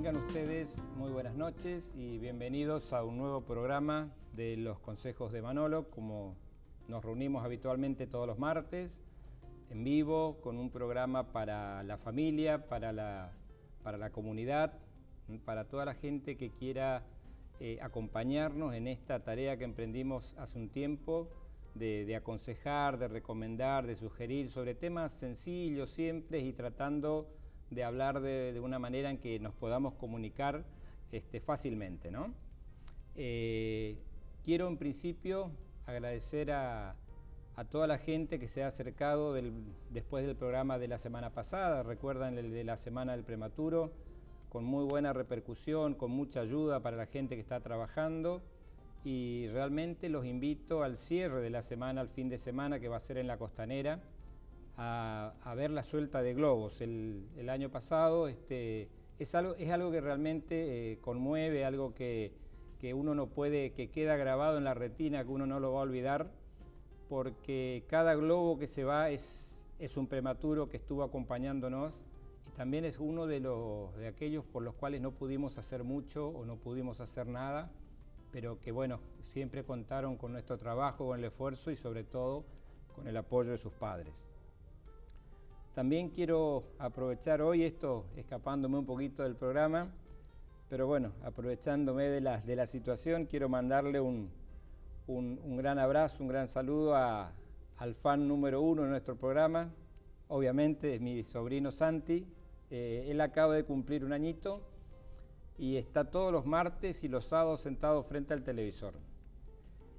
Tengan ustedes muy buenas noches y bienvenidos a un nuevo programa de los Consejos de Manolo. Como nos reunimos habitualmente todos los martes, en vivo, con un programa para la familia, para la comunidad, para toda la gente que quiera acompañarnos en esta tarea que emprendimos hace un tiempo, de aconsejar, de recomendar, de sugerir sobre temas sencillos, simples y tratando de hablar de una manera en que nos podamos comunicar fácilmente, ¿no? Quiero en principio agradecer a toda la gente que se ha acercado después del programa de la semana pasada. Recuerdan el de la semana del prematuro, con muy buena repercusión, con mucha ayuda para la gente que está trabajando, y realmente los invito al cierre de la semana, al fin de semana que va a ser en la Costanera, a ver la suelta de globos. El año pasado es algo que realmente conmueve, algo que uno no puede, que queda grabado en la retina, que uno no lo va a olvidar, porque cada globo que se va es un prematuro que estuvo acompañándonos, y también es uno de aquellos por los cuales no pudimos hacer mucho o no pudimos hacer nada, pero que bueno, siempre contaron con nuestro trabajo, con el esfuerzo y sobre todo con el apoyo de sus padres. También quiero aprovechar hoy, escapándome un poquito del programa, pero bueno, aprovechándome de la situación, quiero mandarle un gran abrazo, un gran saludo al fan número 1 de nuestro programa. Obviamente es mi sobrino Santi. Él acaba de cumplir un añito y está todos los martes y los sábados sentado frente al televisor.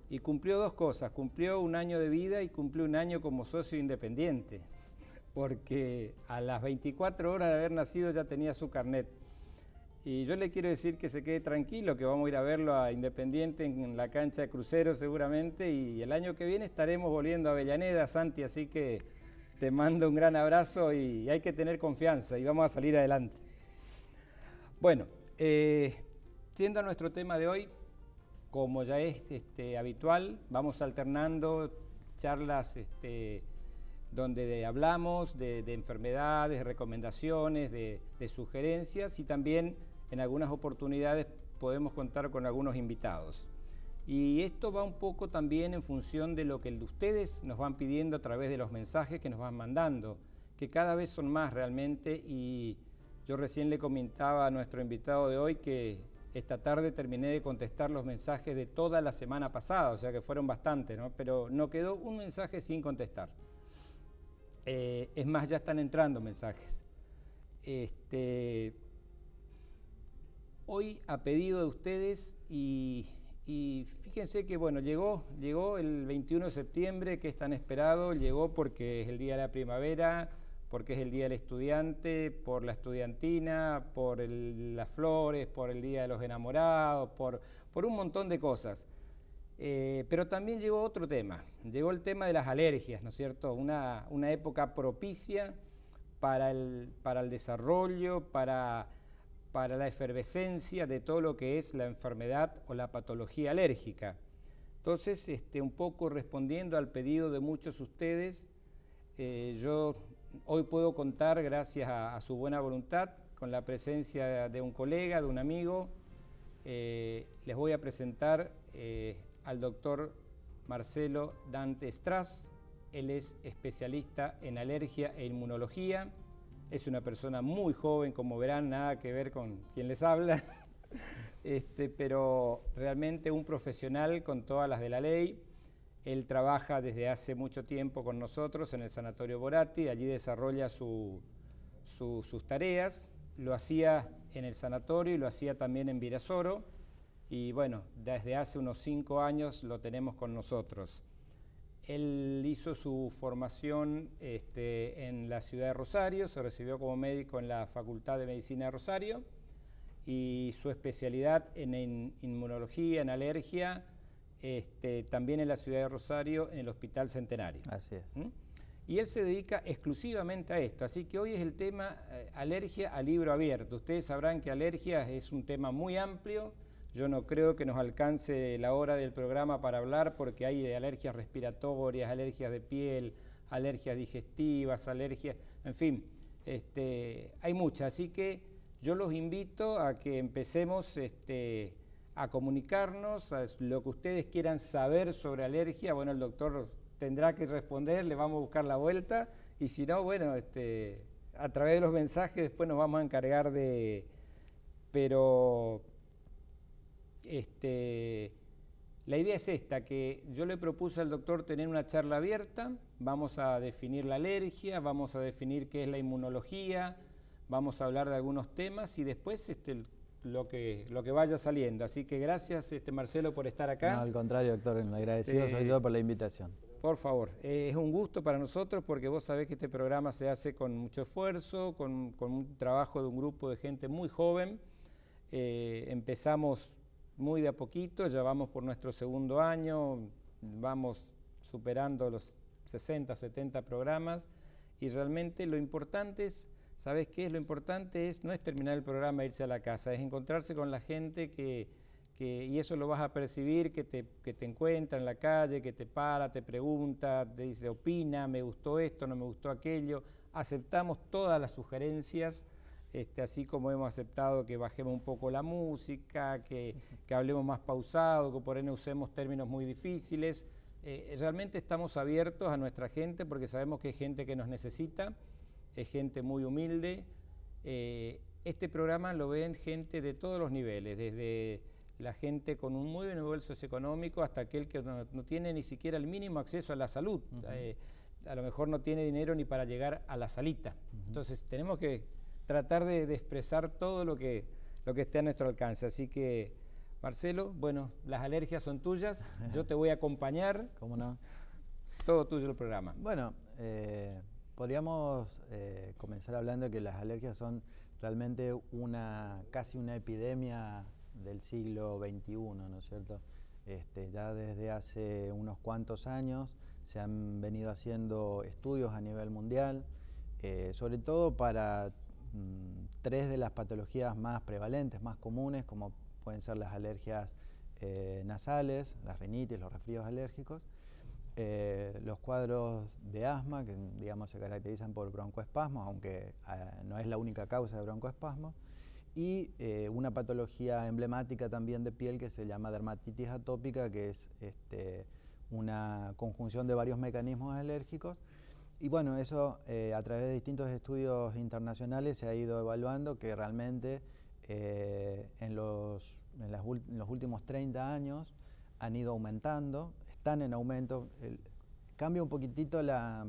Y cumplió dos cosas: cumplió un año de vida y cumplió un año como socio independiente, porque a las 24 horas de haber nacido ya tenía su carnet. Y yo le quiero decir que se quede tranquilo, que vamos a ir a verlo a Independiente en la cancha de Crucero seguramente, y el año que viene estaremos volviendo a Avellaneda, Santi, así que te mando un gran abrazo y hay que tener confianza y vamos a salir adelante. Bueno, siendo nuestro tema de hoy, como ya es habitual, vamos alternando charlas donde hablamos de enfermedades, de recomendaciones, de sugerencias, y también en algunas oportunidades podemos contar con algunos invitados. Y esto va un poco también en función de lo que ustedes nos van pidiendo a través de los mensajes que nos van mandando, que cada vez son más realmente, y yo recién le comentaba a nuestro invitado de hoy que esta tarde terminé de contestar los mensajes de toda la semana pasada, o sea que fueron bastantes, ¿no? Pero no quedó un mensaje sin contestar. Es más, ya están entrando mensajes. Hoy a pedido de ustedes, y fíjense que bueno, llegó el 21 de septiembre, que es tan esperado, llegó porque es el día de la primavera, porque es el día del estudiante, por la estudiantina, por las flores, por el día de los enamorados, por un montón de cosas. Pero también llegó otro tema, llegó el tema de las alergias, ¿no es cierto? Una época propicia para el desarrollo, para la efervescencia de todo lo que es la enfermedad o la patología alérgica. Entonces, un poco respondiendo al pedido de muchos de ustedes, yo hoy puedo contar, gracias a su buena voluntad, con la presencia de un colega, de un amigo. Les voy a presentar al doctor Marcelo Dante Strass. Él es especialista en alergia e inmunología. Es una persona muy joven, como verán, nada que ver con quien les habla, pero realmente un profesional con todas las de la ley. Él trabaja desde hace mucho tiempo con nosotros en el Sanatorio Boratti, allí desarrolla sus tareas. Lo hacía en el sanatorio y lo hacía también en Virasoro, y bueno, desde hace unos 5 años lo tenemos con nosotros. Él hizo su formación en la ciudad de Rosario, se recibió como médico en la Facultad de Medicina de Rosario, y su especialidad en inmunología, en alergia, también en la ciudad de Rosario, en el Hospital Centenario. Así es. Y él se dedica exclusivamente a esto, así que hoy es el tema alergia a libro abierto. Ustedes sabrán que alergia es un tema muy amplio. Yo no creo que nos alcance la hora del programa para hablar, porque hay alergias respiratorias, alergias de piel, alergias digestivas, alergias, en fin, hay muchas. Así que yo los invito a que empecemos a comunicarnos, a lo que ustedes quieran saber sobre alergia. Bueno, el doctor tendrá que responder, le vamos a buscar la vuelta, y si no, bueno, a través de los mensajes después nos vamos a encargar de... Pero la idea es esta, que yo le propuse al doctor tener una charla abierta, vamos a definir la alergia, vamos a definir qué es la inmunología, vamos a hablar de algunos temas y después lo que vaya saliendo. Así que gracias, Marcelo, por estar acá. No, al contrario, doctor, agradecido soy yo por la invitación. Por favor, es un gusto para nosotros porque vos sabés que este programa se hace con mucho esfuerzo, con un trabajo de un grupo de gente muy joven. Empezamos muy de a poquito, ya vamos por nuestro segundo año, vamos superando los 60, 70 programas y realmente lo importante es, ¿sabés qué es? Lo importante no es terminar el programa e irse a la casa, es encontrarse con la gente y eso lo vas a percibir, que te encuentra en la calle, que te para, te pregunta, te dice, opina, me gustó esto, no me gustó aquello. Aceptamos todas las sugerencias, así como hemos aceptado que bajemos un poco la música, que hablemos más pausado, que por ahí no usemos términos muy difíciles. Realmente estamos abiertos a nuestra gente porque sabemos que es gente que nos necesita, es gente muy humilde. Este programa lo ven gente de todos los niveles, desde la gente con un muy buen nivel socioeconómico hasta aquel que no tiene ni siquiera el mínimo acceso a la salud. A lo mejor no tiene dinero ni para llegar a la salita. Entonces tenemos que tratar de expresar todo lo que esté a nuestro alcance. Así que, Marcelo, bueno, las alergias son tuyas, yo te voy a acompañar. ¿Cómo no? Todo tuyo el programa. Bueno, podríamos comenzar hablando de que las alergias son realmente casi una epidemia del siglo XXI, ¿no es cierto? Ya desde hace unos cuantos años se han venido haciendo estudios a nivel mundial, sobre todo para tres de las patologías más prevalentes, más comunes, como pueden ser las alergias nasales, las rinitis, los resfríos alérgicos, los cuadros de asma, que digamos se caracterizan por broncoespasmos, aunque no es la única causa de broncoespasmos, y una patología emblemática también de piel que se llama dermatitis atópica, que es una conjunción de varios mecanismos alérgicos. Y bueno, eso a través de distintos estudios internacionales se ha ido evaluando que realmente en los últimos 30 años han ido aumentando, están en aumento. Cambia un poquitito la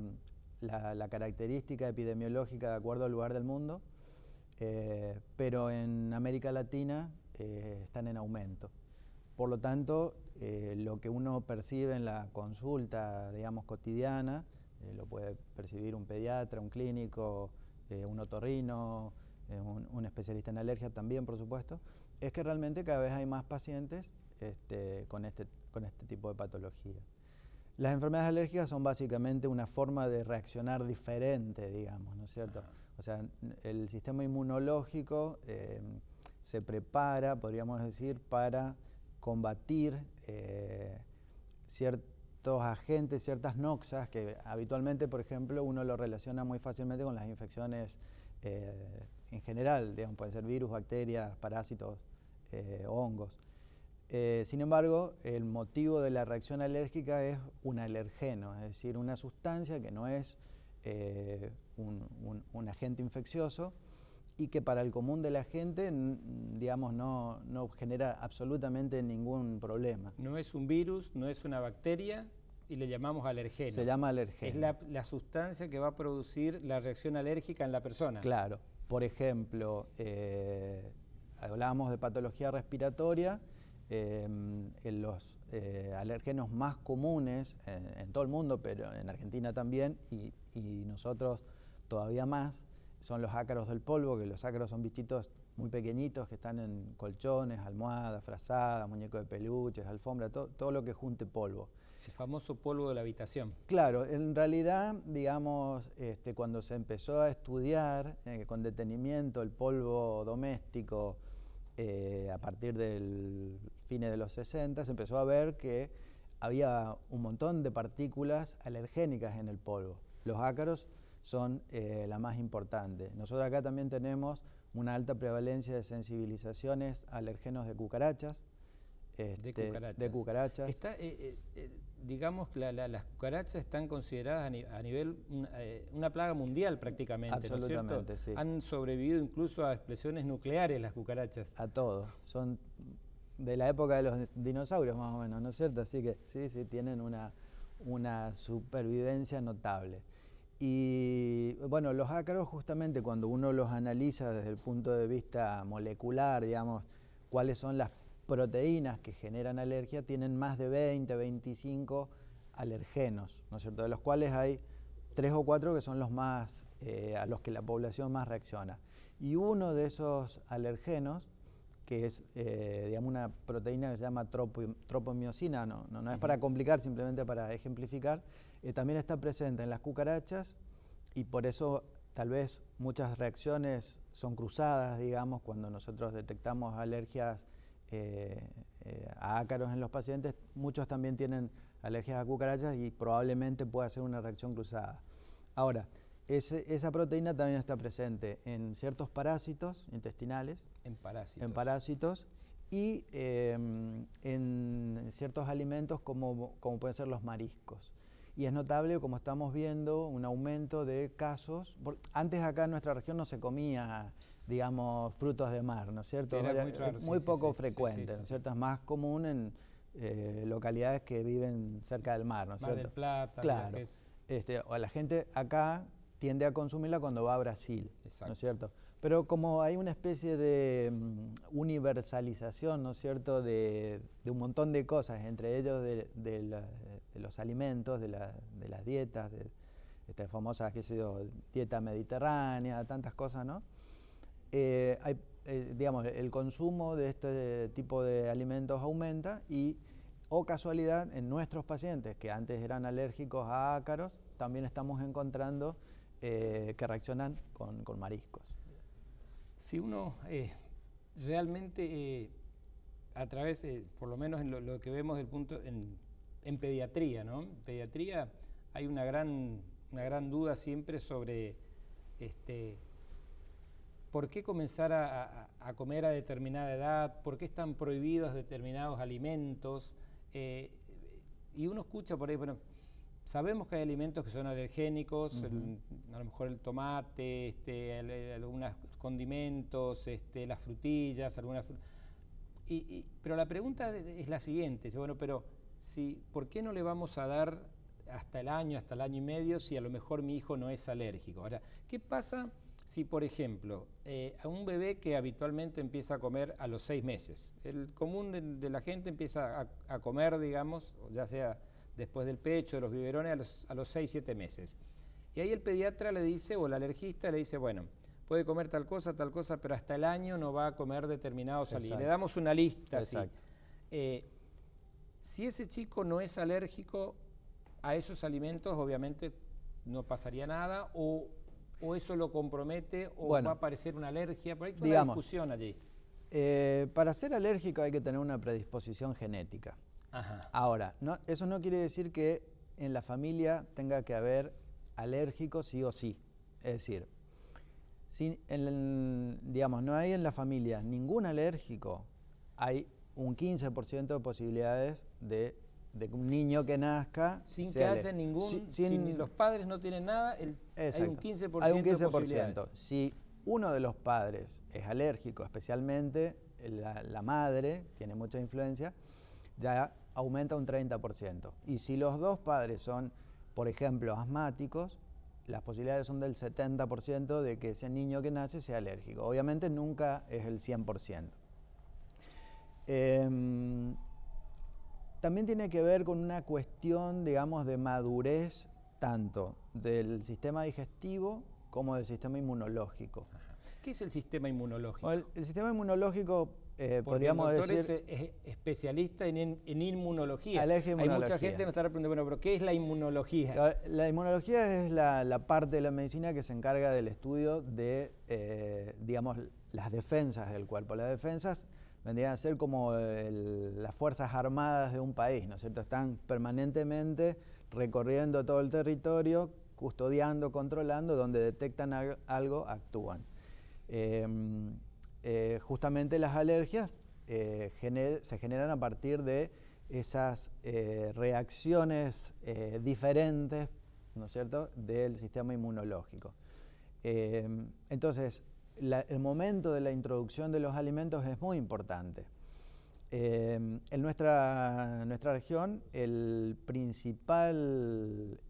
característica epidemiológica de acuerdo al lugar del mundo, pero en América Latina están en aumento. Por lo tanto, lo que uno percibe en la consulta, digamos, cotidiana, lo puede percibir un pediatra, un clínico, un otorrino, un especialista en alergia también, por supuesto, es que realmente cada vez hay más pacientes con este tipo de patologías. Las enfermedades alérgicas son básicamente una forma de reaccionar diferente, digamos, ¿no es cierto? O sea, el sistema inmunológico se prepara, podríamos decir, para combatir ciertos agentes, ciertas noxas que habitualmente, por ejemplo, uno lo relaciona muy fácilmente con las infecciones en general, digamos, pueden ser virus, bacterias, parásitos, hongos. Sin embargo, el motivo de la reacción alérgica es un alergeno, es decir, una sustancia que no es un agente infeccioso y que para el común de la gente, digamos, no genera absolutamente ningún problema. No es un virus, no es una bacteria y le llamamos alergeno. Se llama alergeno. Es la sustancia que va a producir la reacción alérgica en la persona. Claro. Por ejemplo, hablábamos de patología respiratoria. Los alérgenos más comunes en todo el mundo, pero en Argentina también, y nosotros todavía más, son los ácaros del polvo, que los ácaros son bichitos muy pequeñitos que están en colchones, almohadas, frazadas, muñecos de peluches, alfombra, todo lo que junte polvo. El famoso polvo de la habitación. Claro, en realidad, digamos, cuando se empezó a estudiar con detenimiento el polvo doméstico, a partir del fines de los 60, se empezó a ver que había un montón de partículas alergénicas en el polvo. Los ácaros son la más importante. Nosotros acá también tenemos una alta prevalencia de sensibilizaciones a alergenos de cucarachas. De cucarachas. Digamos que las cucarachas están consideradas a nivel una plaga mundial prácticamente, absolutamente, ¿no es cierto? Sí. Han sobrevivido incluso a explosiones nucleares las cucarachas. A todo. Son de la época de los dinosaurios más o menos, ¿no es cierto? Así que sí, tienen una supervivencia notable. Y bueno, los ácaros justamente cuando uno los analiza desde el punto de vista molecular, digamos, cuáles son las proteínas que generan alergia, tienen más de 20, 25 alergenos, ¿no es cierto? De los cuales hay 3 o 4 que son los más, a los que la población más reacciona. Y uno de esos alergenos, que es digamos una proteína que se llama tropomiosina, no es para complicar, simplemente para ejemplificar, también está presente en las cucarachas y por eso tal vez muchas reacciones son cruzadas, digamos, cuando nosotros detectamos alergias a ácaros en los pacientes, muchos también tienen alergias a cucarachas y probablemente pueda ser una reacción cruzada. Ahora, esa proteína también está presente en ciertos parásitos intestinales, en parásitos y en ciertos alimentos como pueden ser los mariscos. Y es notable, como estamos viendo, un aumento de casos. Antes acá en nuestra región no se comía, digamos, frutos de mar, ¿no es cierto? Era muy raro, muy poco frecuente, ¿no es cierto? Es más común en localidades que viven cerca del mar, ¿no es cierto? Mar del Plata, claro. O la gente acá tiende a consumirla cuando va a Brasil, ¿no es cierto? Pero como hay una especie de universalización, ¿no es cierto?, de un montón de cosas, entre ellos de los alimentos, de las dietas, de esta famosa, qué sé yo, dieta mediterránea, tantas cosas, ¿no? Digamos, el consumo de este tipo de alimentos aumenta y, o casualidad, en nuestros pacientes que antes eran alérgicos a ácaros, también estamos encontrando que reaccionan con mariscos. Si uno realmente, a través, por lo menos en lo que vemos del punto en pediatría, ¿no? En pediatría hay una gran duda siempre sobre por qué comenzar a comer a determinada edad, por qué están prohibidos determinados alimentos, y uno escucha por ahí, bueno, sabemos que hay alimentos que son alergénicos, a lo mejor el tomate, algunos condimentos, las frutillas, pero la pregunta es la siguiente, bueno, pero ¿por qué no le vamos a dar hasta el año y medio si a lo mejor mi hijo no es alérgico? Ahora, ¿qué pasa si, por ejemplo, a un bebé que habitualmente empieza a comer a los 6 meses, el común de la gente empieza a comer, digamos, ya sea después del pecho, de los biberones, a los 6, 7 meses. Y ahí el pediatra le dice, o el alergista le dice, bueno, puede comer tal cosa, pero hasta el año no va a comer determinados alimentos. Le damos una lista así. Si ese chico no es alérgico a esos alimentos, obviamente no pasaría nada, o eso lo compromete, o va a aparecer una alergia. Por ahí hay una discusión allí. Para ser alérgico hay que tener una predisposición genética. Ajá. Ahora, eso no quiere decir que en la familia tenga que haber alérgicos sí o sí. Es decir, si digamos, no hay en la familia ningún alérgico, hay un 15% de posibilidades de un niño que nazca sin que haya ningún, si los padres no tienen nada, hay un 15%, hay un 15%. De posibilidades. Si uno de los padres es alérgico, especialmente la madre, tiene mucha influencia, ya aumenta un 30%. Y si los dos padres son, por ejemplo, asmáticos, las posibilidades son del 70% de que ese niño que nace sea alérgico. Obviamente nunca es el 100%. También tiene que ver con una cuestión, digamos, de madurez tanto del sistema digestivo como del sistema inmunológico. Ajá. ¿Qué es el sistema inmunológico? El sistema inmunológico, podríamos el doctor decir... es especialista en inmunología. Alergia e inmunología. Hay mucha gente que nos está preguntando, bueno, pero ¿qué es la inmunología? La inmunología es la parte de la medicina que se encarga del estudio de, digamos, las defensas del cuerpo. Las defensas vendrían a ser como las fuerzas armadas de un país, ¿no es cierto? Están permanentemente recorriendo todo el territorio, custodiando, controlando, donde detectan algo, actúan. Justamente las alergias se generan a partir de esas reacciones diferentes, ¿no es cierto?, del sistema inmunológico. Entonces, el momento de la introducción de los alimentos es muy importante. En nuestra región, el principal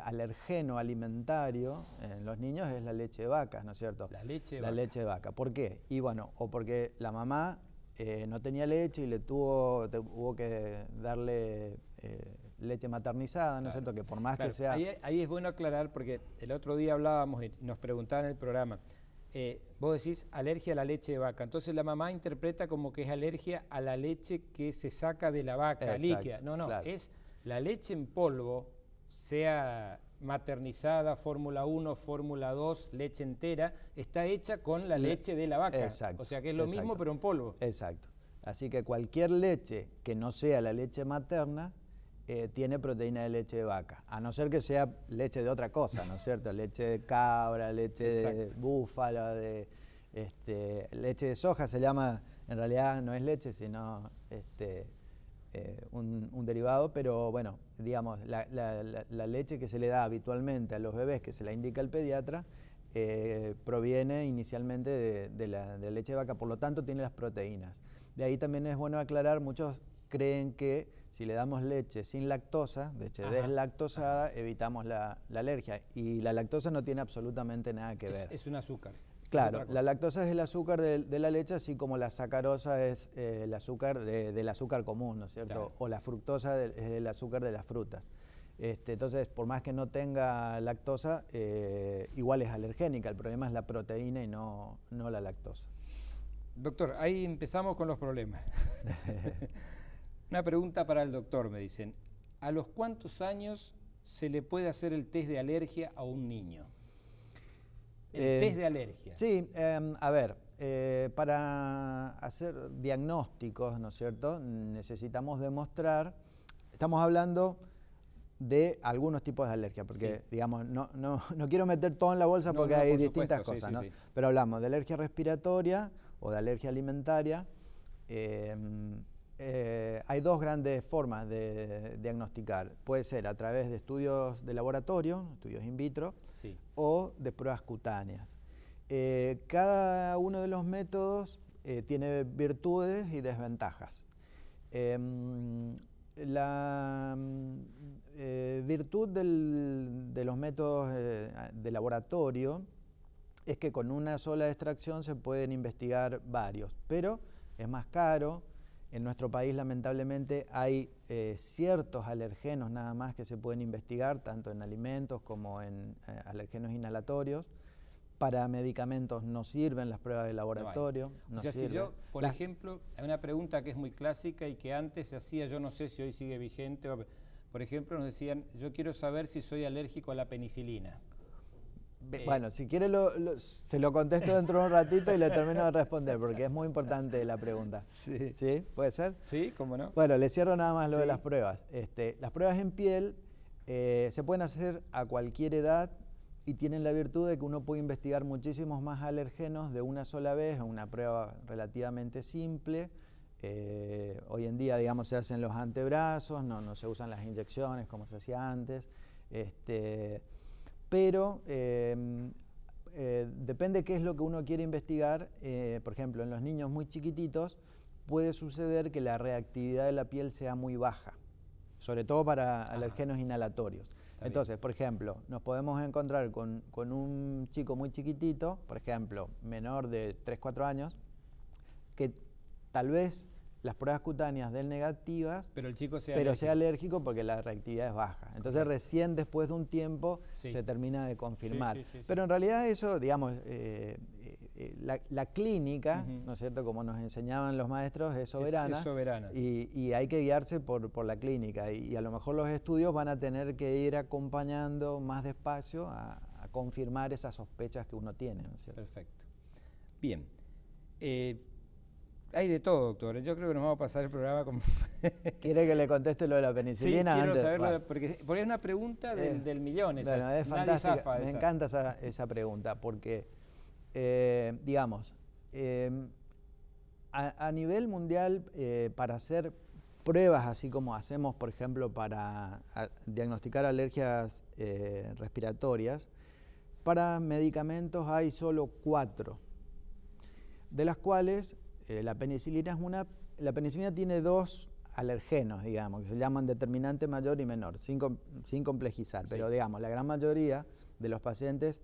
alergeno alimentario en los niños es la leche de vaca, ¿no es cierto? La leche de vaca. La leche de vaca. ¿Por qué? Y bueno, o porque la mamá no tenía leche y tuvo que darle leche maternizada, ¿no es cierto? Que por más que sea... Ahí es bueno aclarar, porque el otro día hablábamos y nos preguntaban en el programa, vos decís alergia a la leche de vaca, entonces la mamá interpreta como que es alergia a la leche que se saca de la vaca, líquida. No, claro. Es la leche en polvo, sea maternizada, Fórmula 1, Fórmula 2, leche entera, está hecha con la leche de la vaca. Exacto. O sea que es lo mismo pero en polvo. Exacto. Así que cualquier leche que no sea la leche materna tiene proteína de leche de vaca, a no ser que sea leche de otra cosa, ¿no es cierto? Leche de cabra, leche de búfala, leche de soja se llama, en realidad no es leche, sino un derivado, pero bueno, digamos, la leche que se le da habitualmente a los bebés, que se la indica el pediatra, proviene inicialmente de la leche de vaca, por lo tanto tiene las proteínas. De ahí también es bueno aclarar, muchos creen que si le damos leche sin lactosa, leche deslactosada, evitamos la alergia, y la lactosa no tiene absolutamente nada que ver. Es un azúcar. Claro, la lactosa es el azúcar de la leche, así como la sacarosa es el azúcar del azúcar común, ¿no es cierto? Claro. O la fructosa es el azúcar de las frutas. Entonces, por más que no tenga lactosa, igual es alergénica. El problema es la proteína y no la lactosa. Doctor, ahí empezamos con los problemas. Una pregunta para el doctor, me dicen. ¿A los cuántos años se le puede hacer el test de alergia a un niño? El test de alergia. Sí, a ver, para hacer diagnósticos, ¿no es cierto?, necesitamos demostrar, estamos hablando de algunos tipos de alergia, porque, digamos, no quiero meter todo en la bolsa porque hay distintas cosas, ¿no? Pero hablamos de alergia respiratoria o de alergia alimentaria. Hay dos grandes formas de diagnosticar. Puede ser a través de estudios de laboratorio, estudios in vitro, o de pruebas cutáneas. Cada uno de los métodos tiene virtudes y desventajas. La virtud de los métodos de laboratorio es que con una sola extracción se pueden investigar varios, pero es más caro. En nuestro país, lamentablemente, hay ciertos alergenos nada más que se pueden investigar, tanto en alimentos como en alergenos inhalatorios. Para medicamentos no sirven las pruebas de laboratorio. O sea, si yo, por ejemplo, hay una pregunta que es muy clásica y que antes se hacía, yo no sé si hoy sigue vigente, por ejemplo, nos decían, yo quiero saber si soy alérgico a la penicilina. Bueno, si quiere se lo contesto dentro de un ratito y le termino de responder, porque es muy importante la pregunta. Sí. ¿Sí? ¿Puede ser? Sí, ¿cómo no? Bueno, le cierro nada más lo de las pruebas. Las pruebas en piel se pueden hacer a cualquier edad y tienen la virtud de que uno puede investigar muchísimos más alergenos de una sola vez, una prueba relativamente simple. Hoy en día, digamos, se hacen los antebrazos, no se usan las inyecciones como se hacía antes. Pero depende qué es lo que uno quiere investigar. Por ejemplo, en los niños muy chiquititos puede suceder que la reactividad de la piel sea muy baja, sobre todo para alergenos inhalatorios. Entonces, por ejemplo, nos podemos encontrar con un chico muy chiquitito, por ejemplo, menor de 3-4 años, que tal vez las pruebas cutáneas den negativas, pero el chico sea alérgico porque la reactividad es baja. Entonces recién después de un tiempo se termina de confirmar. Pero en realidad eso, digamos, la clínica, ¿no es cierto?, como nos enseñaban los maestros, es soberana. Es soberana. Y hay que guiarse por la clínica. Y a lo mejor los estudios van a tener que ir acompañando más despacio a confirmar esas sospechas que uno tiene, ¿no es cierto? Perfecto. Bien. Hay de todo, doctor. Yo creo que nos vamos a pasar el programa como... ¿Quiere que le conteste lo de la penicilina? Sí, quiero saberlo, porque es una pregunta del millón. Bueno, es fantástica. Me encanta esa pregunta, porque digamos, a nivel mundial, para hacer pruebas, así como hacemos, por ejemplo, para diagnosticar alergias respiratorias, para medicamentos hay solo 4, de las cuales la penicilina es una. La penicilina tiene 2 alergenos, digamos, que se llaman determinante mayor y menor, sin complejizar, sí. Pero digamos, la gran mayoría de los pacientes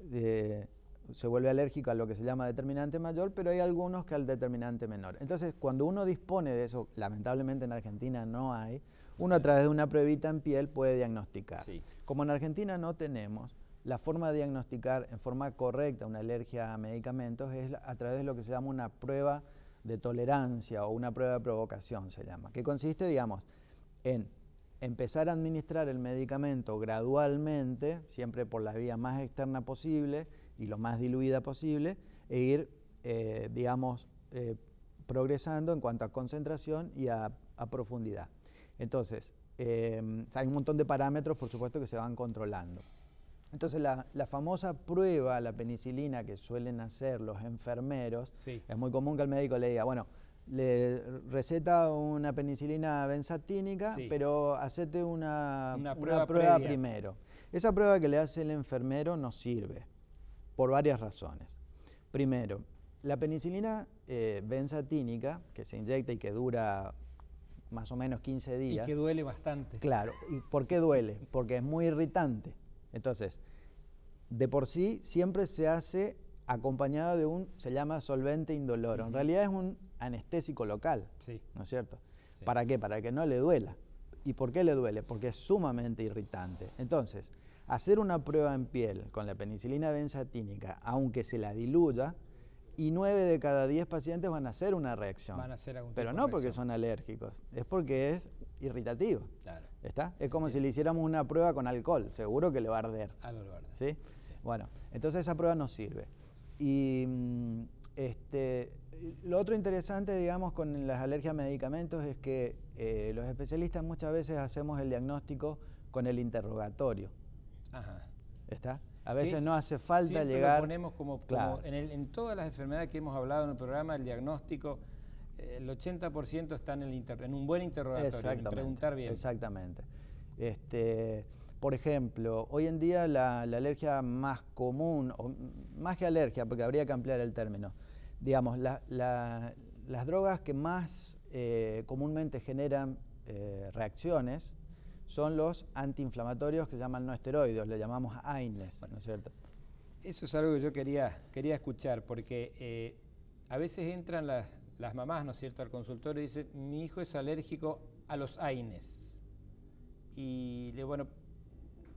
se vuelve alérgico a lo que se llama determinante mayor, pero hay algunos que al determinante menor. Entonces, cuando uno dispone de eso, lamentablemente en Argentina no hay, uno a través de una pruebita en piel puede diagnosticar. Sí. Como en Argentina no tenemos, la forma de diagnosticar en forma correcta una alergia a medicamentos es a través de lo que se llama una prueba de tolerancia o una prueba de provocación, se llama, que consiste, digamos, en empezar a administrar el medicamento gradualmente, siempre por la vía más externa posible y lo más diluida posible, e ir, progresando en cuanto a concentración y a profundidad. Entonces, hay un montón de parámetros, por supuesto, que se van controlando. Entonces, la famosa prueba, la penicilina que suelen hacer los enfermeros, sí. Es muy común que el médico le diga, bueno, le receta una penicilina benzatínica, sí. Pero hacete una prueba primero. Esa prueba que le hace el enfermero no sirve, por varias razones. Primero, la penicilina benzatínica, que se inyecta y que dura más o menos 15 días. Y que duele bastante. Claro. ¿Y por qué duele? Porque es muy irritante. Entonces, de por sí siempre se hace acompañado de se llama solvente indoloro. En realidad es un anestésico local, sí. ¿No es cierto? Sí. ¿Para qué? Para que no le duela. ¿Y por qué le duele? Porque es sumamente irritante. Entonces, hacer una prueba en piel con la penicilina benzatínica, aunque se la diluya, y 9 de cada 10 pacientes van a hacer una reacción. Van a hacer algún tipo de reacción. Pero no porque son alérgicos, es porque es irritativo. Claro. ¿Está? Es como si le hiciéramos una prueba con alcohol, seguro que le va a arder. Algo le va a arder. ¿Sí? Sí. Bueno, entonces esa prueba no sirve. Y lo otro interesante, digamos, con las alergias a medicamentos es que los especialistas muchas veces hacemos el diagnóstico con el interrogatorio. Ajá. ¿Está? A veces no hace falta llegar. Lo ponemos como claro. En todas las enfermedades que hemos hablado en el programa, el diagnóstico, el 80% está en un buen interrogatorio, en preguntar bien. Exactamente. Por ejemplo, hoy en día la alergia más común, o más que alergia, porque habría que ampliar el término, digamos, las drogas que más comúnmente generan reacciones son los antiinflamatorios que se llaman no esteroides, le llamamos AINES, ¿no es cierto? Eso es algo que yo quería escuchar, porque a veces entran las mamás, ¿no es cierto?, al consultorio y dicen, mi hijo es alérgico a los AINES. Y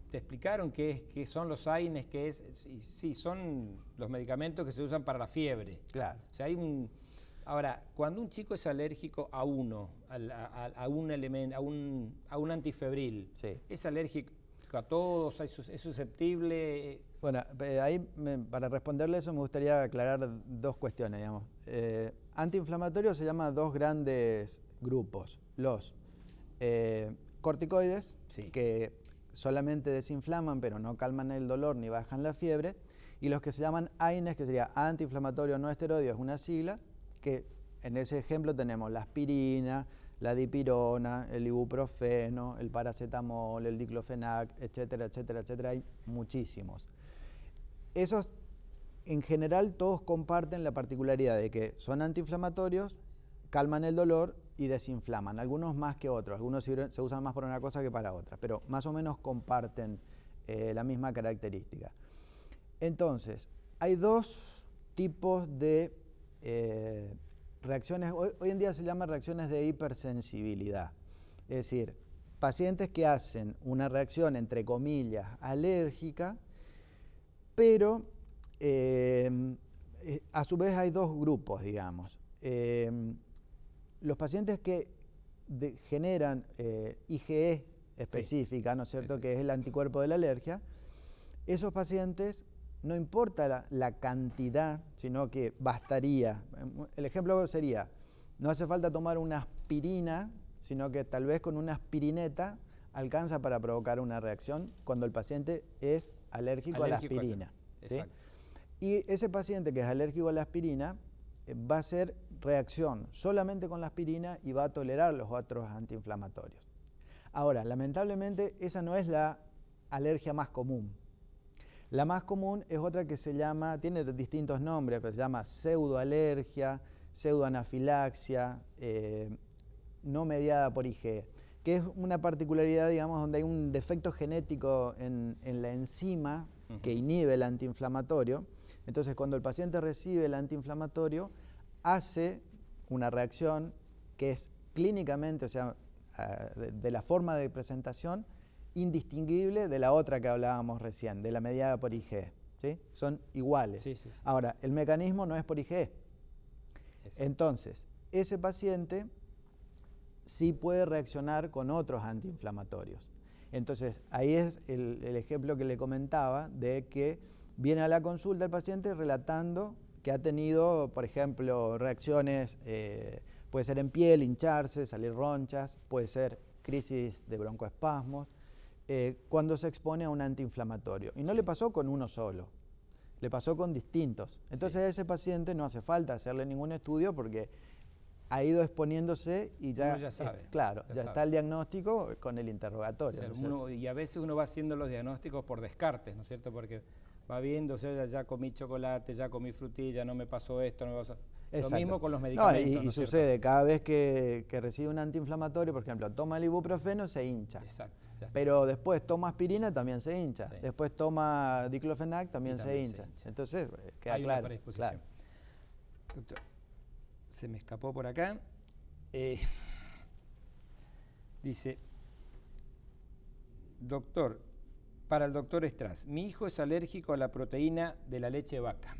te explicaron qué son los AINES, sí, son los medicamentos que se usan para la fiebre. Claro. O sea, ahora, cuando un chico es alérgico a un elemento, a un antifebril, sí. ¿Es alérgico a todos? ¿Es susceptible? Bueno, ahí para responderle eso me gustaría aclarar 2 cuestiones, digamos. Antiinflamatorios se llama 2 grandes grupos. Los corticoides, sí. Que solamente desinflaman, pero no calman el dolor ni bajan la fiebre, y los que se llaman AINES, que sería antiinflamatorio no esteroideo, es una sigla, que en ese ejemplo tenemos la aspirina, la dipirona, el ibuprofeno, el paracetamol, el diclofenac, etcétera, etcétera, etcétera, hay muchísimos. Esos, en general, todos comparten la particularidad de que son antiinflamatorios, calman el dolor y desinflaman, algunos más que otros, algunos se usan más para una cosa que para otra, pero más o menos comparten la misma característica. Entonces, hay 2 tipos de reacciones, hoy en día se llaman reacciones de hipersensibilidad, es decir, pacientes que hacen una reacción, entre comillas, alérgica, pero a su vez hay 2 grupos, digamos. Los pacientes que generan IgE específica, sí. ¿No es cierto?, sí. Que es el anticuerpo de la alergia, esos pacientes, no importa la cantidad, sino que bastaría. El ejemplo sería, no hace falta tomar una aspirina, sino que tal vez con una aspirineta alcanza para provocar una reacción cuando el paciente es alérgico a la aspirina. ¿Sí? Y ese paciente que es alérgico a la aspirina va a hacer reacción solamente con la aspirina y va a tolerar los otros antiinflamatorios. Ahora, lamentablemente, esa no es la alergia más común. La más común es otra que se llama, tiene distintos nombres, pero se llama pseudoalergia, pseudoanafilaxia, no mediada por IgE, que es una particularidad, digamos, donde hay un defecto genético en la enzima que inhibe el antiinflamatorio. Entonces, cuando el paciente recibe el antiinflamatorio, hace una reacción que es clínicamente, o sea, de la forma de presentación, indistinguible de la otra que hablábamos recién, de la mediada por IgE. ¿Sí? Son iguales. Sí, sí, sí. Ahora, el mecanismo no es por IgE. Exacto. Entonces, ese paciente sí puede reaccionar con otros antiinflamatorios. Entonces, ahí es el ejemplo que le comentaba de que viene a la consulta el paciente relatando que ha tenido, por ejemplo, reacciones, puede ser en piel, hincharse, salir ronchas, puede ser crisis de broncoespasmos, cuando se expone a un antiinflamatorio. Y no le pasó con uno solo, le pasó con distintos. Entonces a ese paciente no hace falta hacerle ningún estudio porque ha ido exponiéndose y ya sabe. Claro, ya está el diagnóstico con el interrogatorio. O sea, y a veces uno va haciendo los diagnósticos por descartes, ¿no es cierto? Porque va viendo, o sea, ya comí chocolate, ya comí frutilla, no me pasó esto, no me pasó... Lo mismo con los medicamentos. No, y sucede, cada vez que recibe un antiinflamatorio, por ejemplo, toma el ibuprofeno, se hincha. Exacto. Pero después toma aspirina, también se hincha. Sí. Después toma diclofenac, también se hincha. Entonces, queda hay claro. Una predisposición. Claro. Doctor, se me escapó por acá. Dice, doctor, para el doctor Estraz, mi hijo es alérgico a la proteína de la leche de vaca.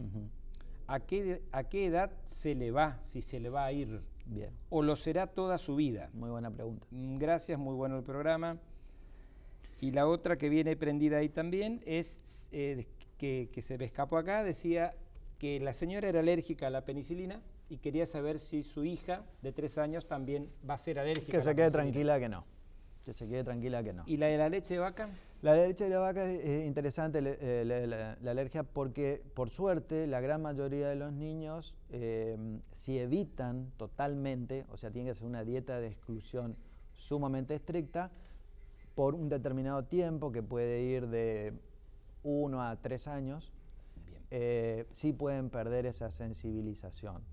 ¿A qué edad se le va, si se le va a ir? Bien. ¿O lo será toda su vida? Muy buena pregunta. Gracias, muy bueno el programa. Y la otra que viene prendida ahí también es que se me escapó acá, decía que la señora era alérgica a la penicilina y quería saber si su hija de 3 años también va a ser alérgica. Que se quede tranquila que no. Que se quede tranquila que no. ¿Y la de la leche de vaca? La leche de vaca es interesante, la alergia, porque por suerte la gran mayoría de los niños, si evitan totalmente, o sea, tienen que hacer una dieta de exclusión sumamente estricta, por un determinado tiempo, que puede ir de 1 a 3 años, sí pueden perder esa sensibilización.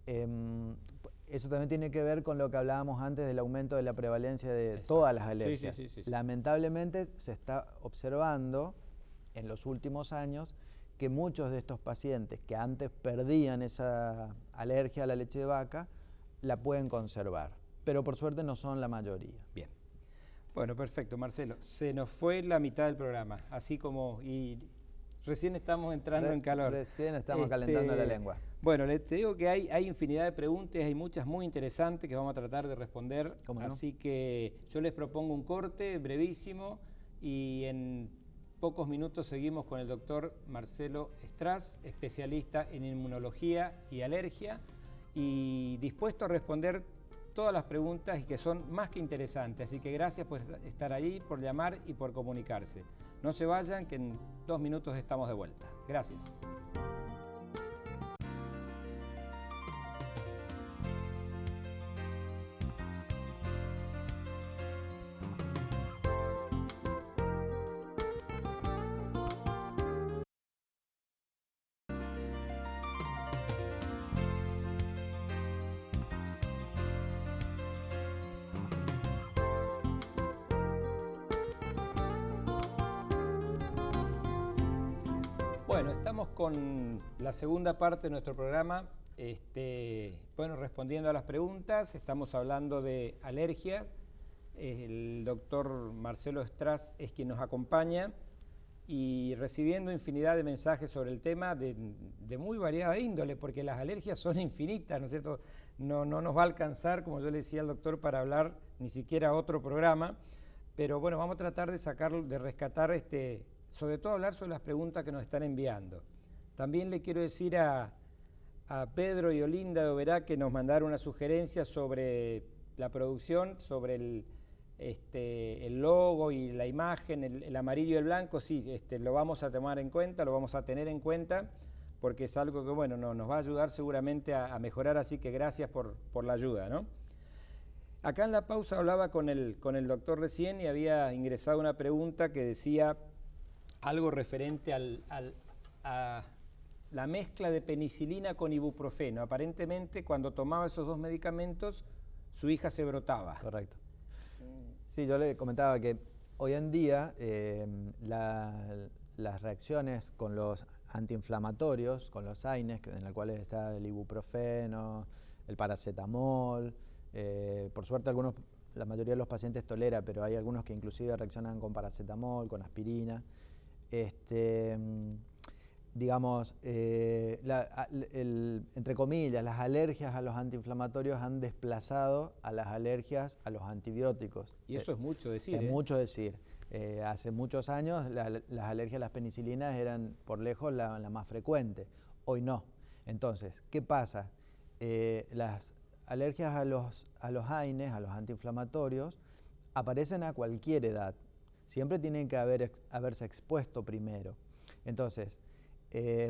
Eso también tiene que ver con lo que hablábamos antes del aumento de la prevalencia de todas las alergias. Sí. Lamentablemente se está observando en los últimos años que muchos de estos pacientes que antes perdían esa alergia a la leche de vaca, la pueden conservar, pero por suerte no son la mayoría. Bien. Bueno, perfecto, Marcelo. Se nos fue la mitad del programa, así como... y recién estamos entrando en calor. Recién estamos calentando la lengua. Bueno, te digo que hay infinidad de preguntas, hay muchas muy interesantes que vamos a tratar de responder. ¿Cómo no? Así que yo les propongo un corte brevísimo y en pocos minutos seguimos con el doctor Marcelo Estraz, especialista en inmunología y alergia, y dispuesto a responder todas las preguntas y que son más que interesantes. Así que gracias por estar ahí, por llamar y por comunicarse. No se vayan, que en 2 minutos estamos de vuelta. Gracias. Bueno, estamos con la segunda parte de nuestro programa, bueno, respondiendo a las preguntas. Estamos hablando de alergia. El doctor Marcelo Estraz es quien nos acompaña y recibiendo infinidad de mensajes sobre el tema de muy variada índole, porque las alergias son infinitas, ¿no es cierto? No nos va a alcanzar, como yo le decía al doctor, para hablar ni siquiera otro programa, pero bueno, vamos a tratar de rescatar sobre todo hablar sobre las preguntas que nos están enviando. También le quiero decir a Pedro y Olinda de Oberá que nos mandaron una sugerencia sobre la producción, sobre el logo y la imagen, el amarillo y el blanco. Sí, lo vamos a tomar en cuenta, lo vamos a tener en cuenta, porque es algo que, bueno, nos va a ayudar seguramente a mejorar, así que gracias por la ayuda, ¿no? Acá en la pausa hablaba con el doctor recién y había ingresado una pregunta que decía algo referente a la mezcla de penicilina con ibuprofeno. Aparentemente, cuando tomaba esos dos medicamentos, su hija se brotaba. Correcto. Sí, yo le comentaba que hoy en día las reacciones con los antiinflamatorios, con los AINES, en los cuales está el ibuprofeno, el paracetamol, por suerte la mayoría de los pacientes tolera, pero hay algunos que inclusive reaccionan con paracetamol, con aspirina. Digamos, entre comillas, las alergias a los antiinflamatorios han desplazado a las alergias a los antibióticos. Y eso es mucho decir. Es mucho decir. Hace muchos años las alergias a las penicilinas eran por lejos la más frecuente. Hoy no. Entonces, ¿qué pasa? Las alergias a los AINES, a los antiinflamatorios, aparecen a cualquier edad. Siempre tienen que haberse expuesto primero. Entonces,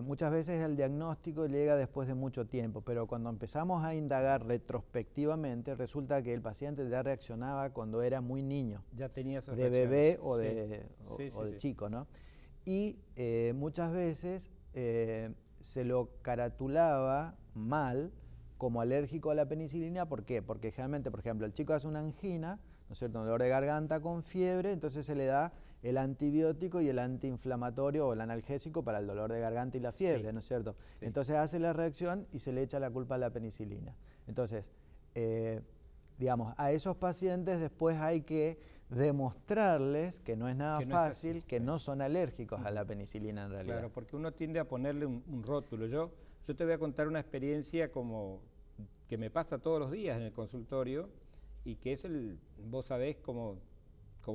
muchas veces el diagnóstico llega después de mucho tiempo, pero cuando empezamos a indagar retrospectivamente, resulta que el paciente ya reaccionaba cuando era muy niño. Ya tenía esas de bebé o de sí. chico, ¿no? Y muchas veces se lo caratulaba mal como alérgico a la penicilina. ¿Por qué? Porque generalmente, por ejemplo, el chico hace una angina, ¿no es cierto?, un dolor de garganta con fiebre, entonces se le da el antibiótico y el antiinflamatorio o el analgésico para el dolor de garganta y la fiebre, sí, ¿no es cierto? Sí. Entonces hace la reacción y se le echa la culpa a la penicilina. Entonces, digamos, a esos pacientes después hay que demostrarles que no es nada fácil, que no son alérgicos a la penicilina en realidad. Claro, porque uno tiende a ponerle un rótulo. Yo te voy a contar una experiencia como que me pasa todos los días en el consultorio y que es vos sabés como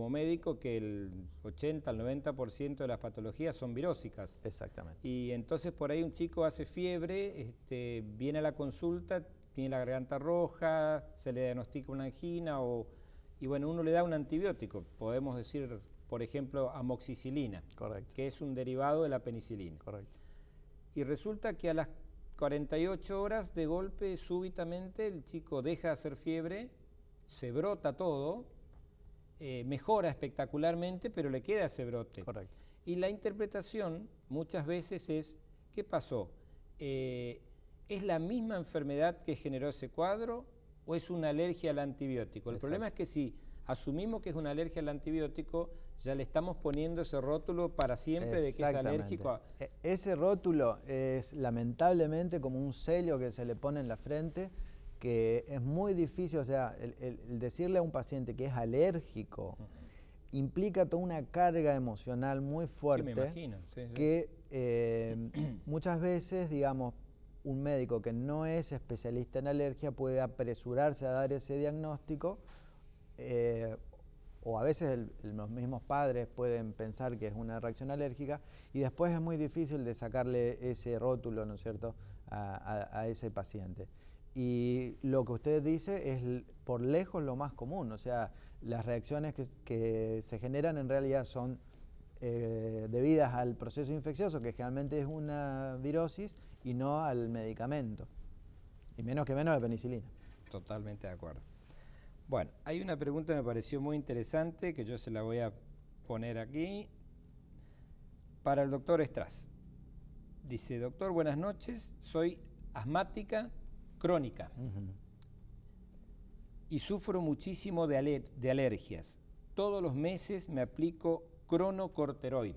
médico que el 80 al 90% de las patologías son virósicas. Exactamente. Y entonces por ahí un chico hace fiebre, viene a la consulta, tiene la garganta roja, se le diagnostica una angina y bueno, uno le da un antibiótico, podemos decir, por ejemplo, amoxicilina. Correcto. Que es un derivado de la penicilina. Correcto. Y resulta que a las 48 horas de golpe, súbitamente, el chico deja de hacer fiebre, se brota todo, mejora espectacularmente, pero le queda ese brote. Correcto. Y la interpretación muchas veces es, ¿qué pasó? ¿Es la misma enfermedad que generó ese cuadro o es una alergia al antibiótico? El problema es que si asumimos que es una alergia al antibiótico, ya le estamos poniendo ese rótulo para siempre de que es alérgico a... Ese rótulo es lamentablemente como un sello que se le pone en la frente, que es muy difícil, o sea, el decirle a un paciente que es alérgico implica toda una carga emocional muy fuerte. Sí, me imagino. Sí. Que muchas veces, digamos, un médico que no es especialista en alergia puede apresurarse a dar ese diagnóstico, o a veces los mismos padres pueden pensar que es una reacción alérgica y después es muy difícil de sacarle ese rótulo, ¿no es cierto?, a ese paciente. Y lo que usted dice es por lejos lo más común, o sea, las reacciones que se generan en realidad son debidas al proceso infeccioso, que generalmente es una virosis, y no al medicamento, y menos a la penicilina. Totalmente de acuerdo. Bueno, hay una pregunta que me pareció muy interesante, que yo se la voy a poner aquí, para el doctor Estraz. Dice, doctor, buenas noches, soy asmática crónica y sufro muchísimo de alergias. Todos los meses me aplico cronocorticoide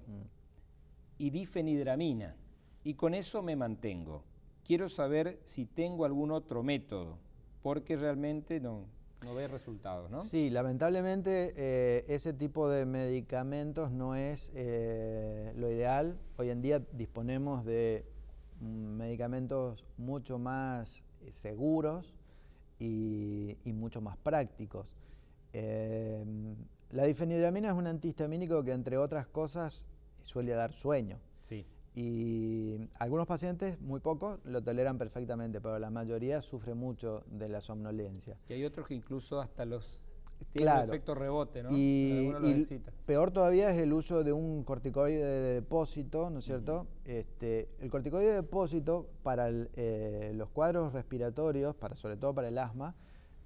y difenhidramina y con eso me mantengo. Quiero saber si tengo algún otro método, porque realmente no ve resultados, ¿no? Sí, lamentablemente ese tipo de medicamentos no es lo ideal. Hoy en día disponemos de medicamentos mucho más seguros y mucho más prácticos. La difenhidramina es un antihistamínico que, entre otras cosas, suele dar sueño. Sí. Y algunos pacientes, muy pocos, lo toleran perfectamente, pero la mayoría sufre mucho de la somnolencia. Y hay otros que incluso hasta los tiene un efecto rebote, ¿no? Y peor todavía es el uso de un corticoide de depósito, ¿no es cierto? El corticoide de depósito para los cuadros respiratorios, sobre todo para el asma,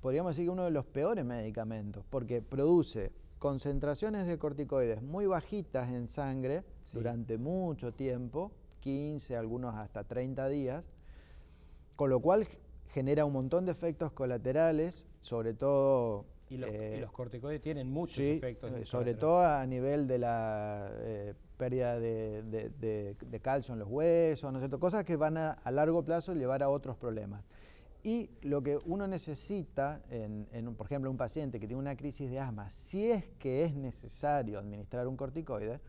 podríamos decir que es uno de los peores medicamentos, porque produce concentraciones de corticoides muy bajitas en sangre durante mucho tiempo, 15, algunos hasta 30 días, con lo cual genera un montón de efectos colaterales, sobre todo... Y los corticoides tienen muchos efectos. Sobre todo a nivel de la pérdida de calcio en los huesos, ¿no es cierto? Cosas que van a largo plazo llevar a otros problemas. Y lo que uno necesita, por ejemplo, un paciente que tiene una crisis de asma, si es que es necesario administrar un corticoide,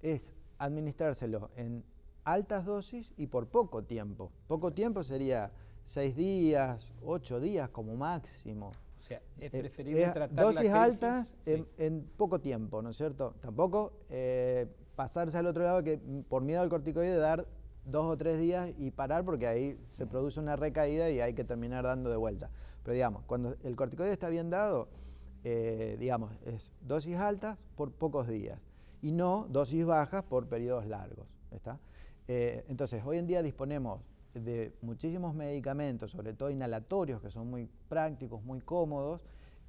es administrárselo en altas dosis y por poco tiempo. Poco tiempo sería 6 días, 8 días como máximo. O sea, es preferible tratar dosis la crisis, altas en poco tiempo, ¿no es cierto? Tampoco pasarse al otro lado que por miedo al corticoide dar 2 o 3 días y parar porque ahí se produce una recaída y hay que terminar dando de vuelta. Pero digamos, cuando el corticoide está bien dado, digamos, es dosis altas por pocos días y no dosis bajas por periodos largos, ¿está? Entonces, hoy en día disponemos de muchísimos medicamentos, sobre todo inhalatorios, que son muy prácticos, muy cómodos,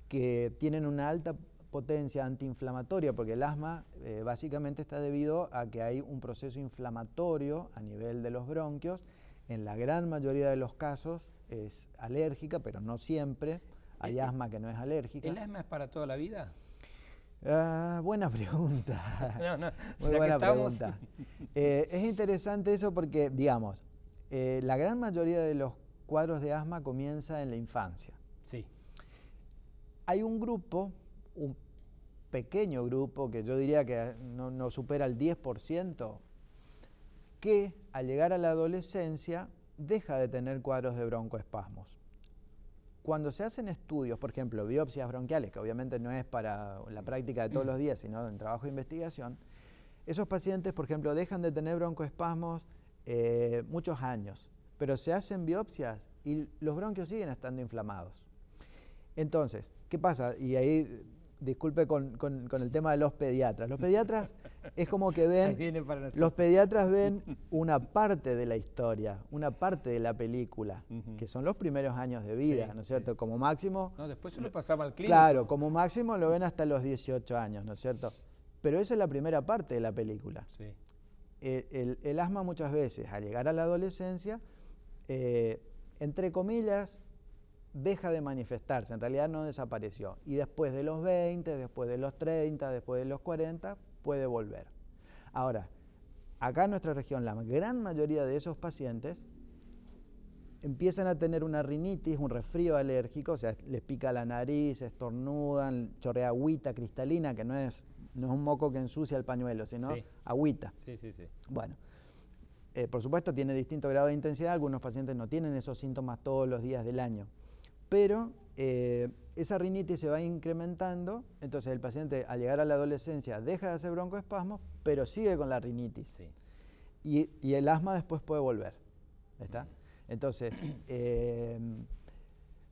que tienen una alta potencia antiinflamatoria, porque el asma básicamente está debido a que hay un proceso inflamatorio a nivel de los bronquios. En la gran mayoría de los casos es alérgica, pero no siempre. Hay asma que no es alérgica. ¿El asma es para toda la vida? Buena pregunta. No, muy buena pregunta. Es interesante eso porque, digamos, la gran mayoría de los cuadros de asma comienza en la infancia. Sí. Hay un grupo, un pequeño grupo, que yo diría que no supera el 10%, que al llegar a la adolescencia deja de tener cuadros de broncoespasmos. Cuando se hacen estudios, por ejemplo, biopsias bronquiales, que obviamente no es para la práctica de todos los días, sino en trabajo de investigación, esos pacientes, por ejemplo, dejan de tener broncoespasmos muchos años, pero se hacen biopsias y los bronquios siguen estando inflamados. Entonces, ¿qué pasa? Y ahí, disculpe con el tema de los pediatras. Los pediatras es como que ven, los pediatras ven una parte de la historia, una parte de la película, que son los primeros años de vida, ¿no es cierto? Como máximo... No, después se lo pasaba al clínico. Claro, como máximo lo ven hasta los 18 años, ¿no es cierto? Pero eso es la primera parte de la película. Sí. El asma muchas veces, al llegar a la adolescencia, entre comillas, deja de manifestarse, en realidad no desapareció. Y después de los 20, después de los 30, después de los 40, puede volver. Ahora, acá en nuestra región, la gran mayoría de esos pacientes empiezan a tener una rinitis, un resfrío alérgico, o sea, les pica la nariz, estornudan, chorrea agüita cristalina, que no es un moco que ensucia el pañuelo, sino agüita. Sí. Bueno, por supuesto tiene distinto grado de intensidad, algunos pacientes no tienen esos síntomas todos los días del año, pero esa rinitis se va incrementando, entonces el paciente al llegar a la adolescencia deja de hacer broncoespasmos, pero sigue con la rinitis. Sí. Y el asma después puede volver, ¿está? Entonces,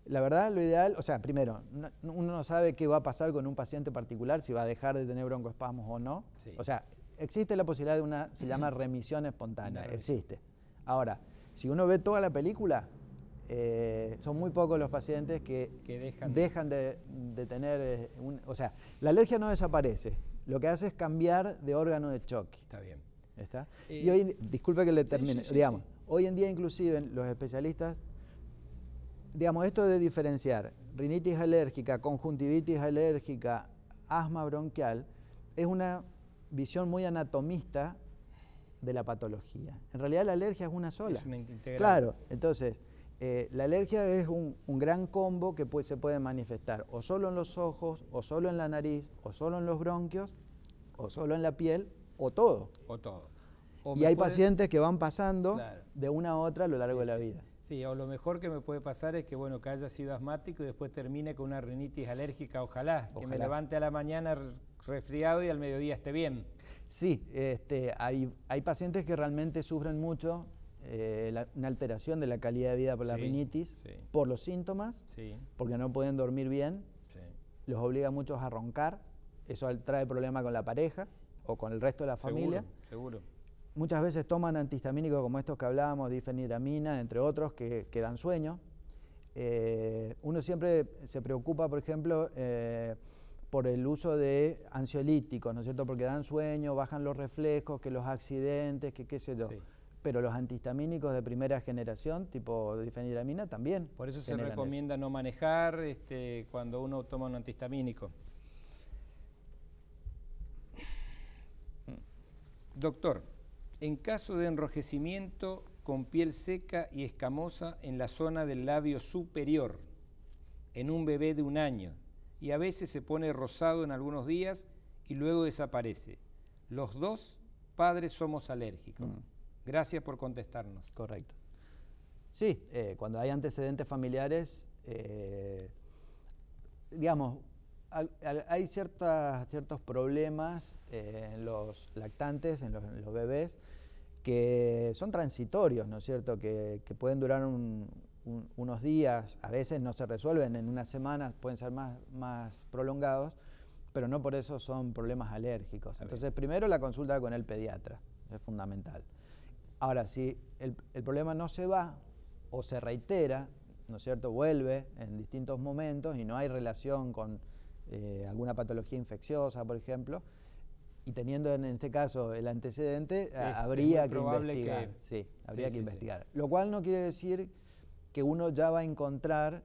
la verdad, lo ideal, o sea, primero, uno no sabe qué va a pasar con un paciente particular, si va a dejar de tener broncoespasmos o no. Sí. O sea, existe la posibilidad de una, se llama remisión espontánea, existe. Ahora, si uno ve toda la película, son muy pocos los pacientes que dejan de tener, o sea, la alergia no desaparece, lo que hace es cambiar de órgano de choque. Está bien. ¿Está? Y hoy, disculpe que le termine, digamos, hoy en día inclusive los especialistas, digamos, esto de diferenciar rinitis alérgica, conjuntivitis alérgica, asma bronquial, es una visión muy anatomista de la patología. En realidad la alergia es una sola. Es una integral. Claro, entonces la alergia es un gran combo que se puede manifestar o solo en los ojos, o solo en la nariz, o solo en los bronquios, o solo en la piel, o todo. O todo. Y hay pacientes que van pasando de una a otra a lo largo de la vida. Sí, o lo mejor que me puede pasar es que, bueno, que haya sido asmático y después termine con una rinitis alérgica, ojalá. Que me levante a la mañana resfriado y al mediodía esté bien. Sí, hay pacientes que realmente sufren mucho una alteración de la calidad de vida por la rinitis, por los síntomas, porque no pueden dormir bien, los obliga a muchos a roncar, eso trae problemas con la pareja o con el resto de la familia. Seguro. Muchas veces toman antihistamínicos como estos que hablábamos, difenhidramina, entre otros, que dan sueño. Uno siempre se preocupa, por ejemplo, por el uso de ansiolíticos, ¿no es cierto? Porque dan sueño, bajan los reflejos, que los accidentes, que qué sé yo. Sí. Pero los antihistamínicos de primera generación, tipo difenhidramina, también. Por eso se recomienda no manejar cuando uno toma un antihistamínico. Doctor, en caso de enrojecimiento con piel seca y escamosa en la zona del labio superior, en un bebé de 1 año, y a veces se pone rosado en algunos días y luego desaparece. Los 2 padres somos alérgicos. Gracias por contestarnos. Correcto. Sí, cuando hay antecedentes familiares, digamos, hay ciertos problemas en los lactantes, en los bebés, que son transitorios, ¿no es cierto? Que pueden durar unos días, a veces no se resuelven en unas semanas, pueden ser más prolongados, pero no por eso son problemas alérgicos. Entonces, primero la consulta con el pediatra, es fundamental. Ahora, si el problema no se va o se reitera, ¿no es cierto?, vuelve en distintos momentos y no hay relación con alguna patología infecciosa, por ejemplo, y teniendo en este caso el antecedente, habría que investigar. Sí, habría que investigar. Lo cual no quiere decir que uno ya va a encontrar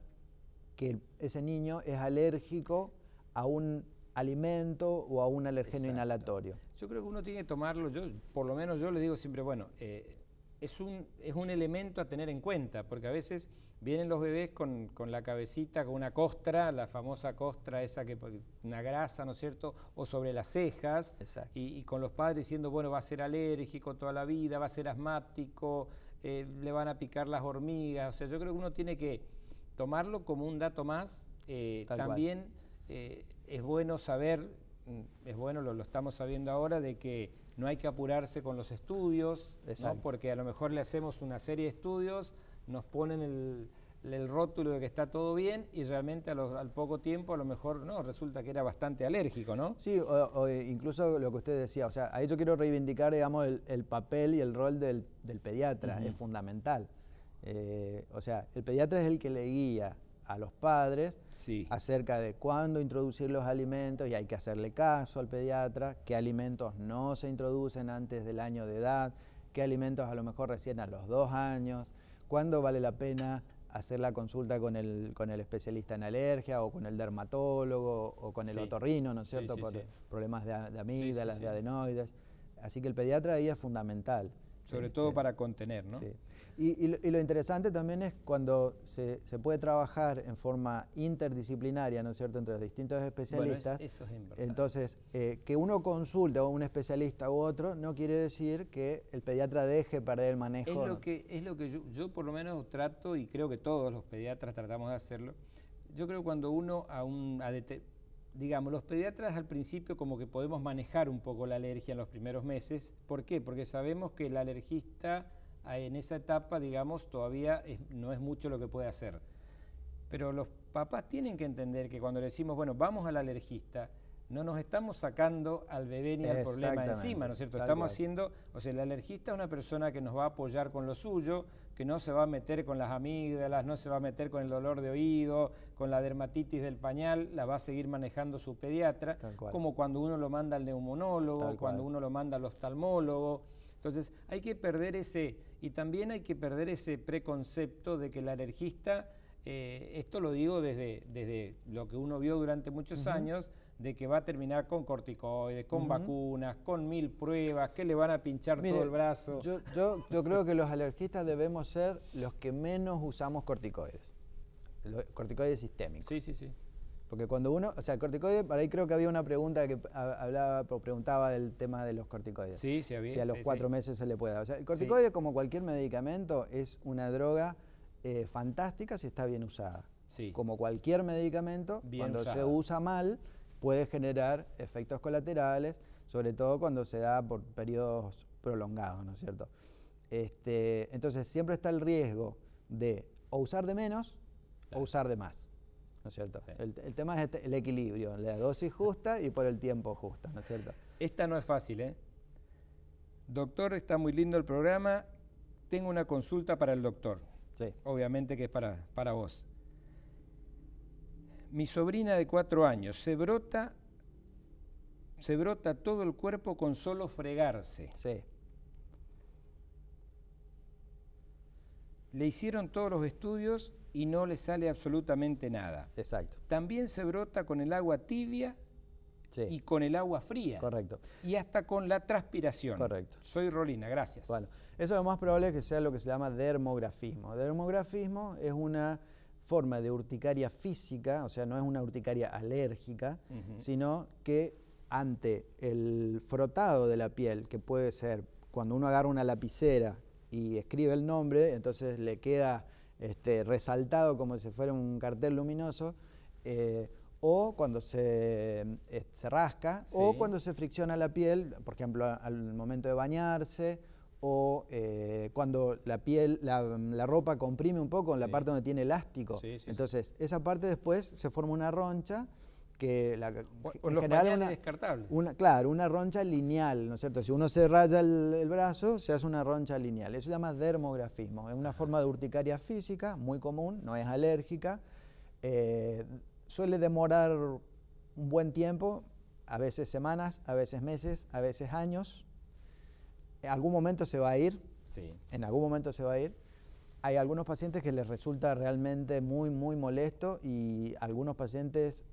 que ese niño es alérgico a un alimento o a un alergeno inhalatorio. Yo creo que uno tiene que tomarlo, por lo menos yo le digo siempre, bueno, es un elemento a tener en cuenta, porque a veces vienen los bebés con la cabecita, con una costra, la famosa costra esa, una grasa, ¿no es cierto?, o sobre las cejas, y con los padres diciendo, bueno, va a ser alérgico toda la vida, va a ser asmático, le van a picar las hormigas. O sea, yo creo que uno tiene que tomarlo como un dato más. También es bueno saber, lo estamos sabiendo ahora, de que no hay que apurarse con los estudios, ¿no? Porque a lo mejor le hacemos una serie de estudios, nos ponen el rótulo de que está todo bien y realmente al poco tiempo a lo mejor no, resulta que era bastante alérgico, ¿no? Sí, o incluso lo que usted decía, o sea, ahí yo quiero reivindicar, digamos, el papel y el rol del pediatra, es fundamental. O sea, el pediatra es el que le guía a los padres acerca de cuándo introducir los alimentos, y hay que hacerle caso al pediatra, qué alimentos no se introducen antes del año de edad, qué alimentos a lo mejor recién a los 2 años, cuándo vale la pena hacer la consulta con el especialista en alergia o con el dermatólogo o con el otorrino, ¿no es cierto?, por problemas de amígdalas, de adenoides. Así que el pediatra ahí es fundamental. Sobre todo para contener, ¿no? Sí. Y lo interesante también es cuando se puede trabajar en forma interdisciplinaria, ¿no es cierto?, entre los distintos especialistas. Bueno, eso es importante. Entonces, que uno consulte a un especialista u otro no quiere decir que el pediatra deje perder el manejo. Es lo que yo por lo menos trato, y creo que todos los pediatras tratamos de hacerlo. Yo creo que cuando uno digamos, los pediatras al principio como que podemos manejar un poco la alergia en los primeros meses. ¿Por qué? Porque sabemos que el alergista en esa etapa, digamos, todavía no es mucho lo que puede hacer. Pero los papás tienen que entender que cuando le decimos, bueno, vamos al alergista, no nos estamos sacando al bebé ni al problema encima, ¿no es cierto? Estamos haciendo, o sea, el alergista es una persona que nos va a apoyar con lo suyo, que no se va a meter con las amígdalas, no se va a meter con el dolor de oído, con la dermatitis del pañal, la va a seguir manejando su pediatra, como cuando uno lo manda al neumonólogo, cuando uno lo manda al oftalmólogo. Entonces hay que perder y también hay que perder ese preconcepto de que el alergista, esto lo digo desde lo que uno vio durante muchos años, de que va a terminar con corticoides, con vacunas, con 1000 pruebas, que le van a pinchar todo el brazo. Yo creo que los alergistas debemos ser los que menos usamos corticoides, corticoides sistémicos. Sí. Porque cuando uno, o sea, el corticoide, por ahí creo que había una pregunta que preguntaba del tema de los corticoides. Sí, había. Si a los 4 meses se le puede dar. O sea, el corticoide, como cualquier medicamento, es una droga fantástica si está bien usada. Como cualquier medicamento, cuando se usa mal, puede generar efectos colaterales, sobre todo cuando se da por periodos prolongados, ¿no es cierto? Entonces siempre está el riesgo de o usar de menos o usar de más, ¿no es cierto? Sí. El tema es el equilibrio, la dosis justa y por el tiempo justo, ¿no es cierto? Esta no es fácil, ¿eh? Doctor, está muy lindo el programa. Tengo una consulta para el doctor. Sí. Obviamente que es para vos. Mi sobrina de 4 años se brota todo el cuerpo con solo fregarse. Sí. Le hicieron todos los estudios y no le sale absolutamente nada. Exacto. También se brota con el agua tibia Sí. y con el agua fría. Correcto. Y hasta con la transpiración. Correcto. Soy Rolina, gracias. Bueno, eso lo más probable es que sea lo que se llama dermografismo. Dermografismo es una forma de urticaria física, o sea, no es una urticaria alérgica, sino que ante el frotado de la piel, que puede ser cuando uno agarra una lapicera y escribe el nombre, entonces le queda resaltado como si fuera un cartel luminoso, o cuando se rasca, sí, o cuando se fricciona la piel, por ejemplo, al momento de bañarse, o cuando la piel, la ropa comprime un poco en la sí, parte donde tiene elástico. Sí, sí, entonces, esa parte después se forma una roncha que en los pañales descartables. Claro, una roncha lineal, ¿no es cierto? Si uno se raya el brazo, se hace una roncha lineal. Eso se llama dermografismo. Es una forma de urticaria física muy común, no es alérgica. Suele demorar un buen tiempo, a veces semanas, a veces meses, a veces años. En algún momento se va a ir. Sí. En algún momento se va a ir. Hay algunos pacientes que les resulta realmente muy, muy molesto y algunos pacientes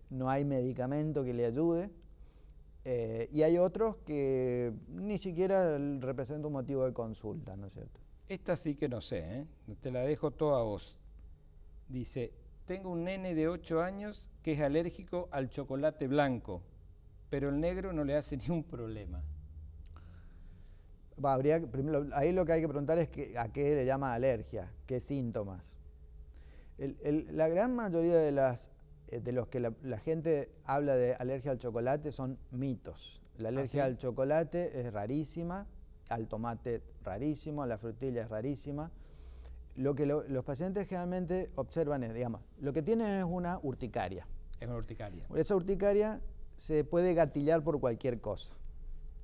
no hay medicamento que le ayude. Y hay otros que ni siquiera representa un motivo de consulta, ¿no es cierto? Esta sí que no sé, ¿eh? Te la dejo toda a vos. Dice, tengo un nene de 8 años que es alérgico al chocolate blanco, pero el negro no le hace ni un problema. Primero, ahí lo que hay que preguntar es a qué le llama alergia, qué síntomas. La gran mayoría de los que la gente habla de alergia al chocolate son mitos. La alergia al chocolate es rarísima, al tomate rarísimo, a la frutilla es rarísima. Lo que los pacientes generalmente observan es, digamos, lo que tienen es una urticaria. Es una urticaria. Esa urticaria se puede gatillar por cualquier cosa.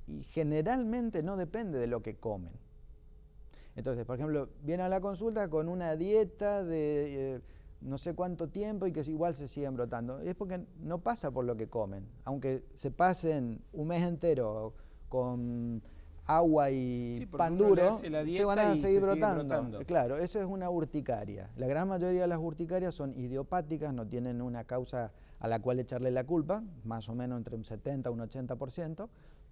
Y generalmente no depende de lo que comen. Entonces, por ejemplo, viene a la consulta con una dieta de no sé cuánto tiempo y que igual se siguen brotando. Es porque no pasa por lo que comen. Aunque se pasen un mes entero con agua y pan duro, se van a seguir brotando. Claro, eso es una urticaria. La gran mayoría de las urticarias son idiopáticas, no tienen una causa a la cual echarle la culpa, más o menos entre un 70 y un 80%.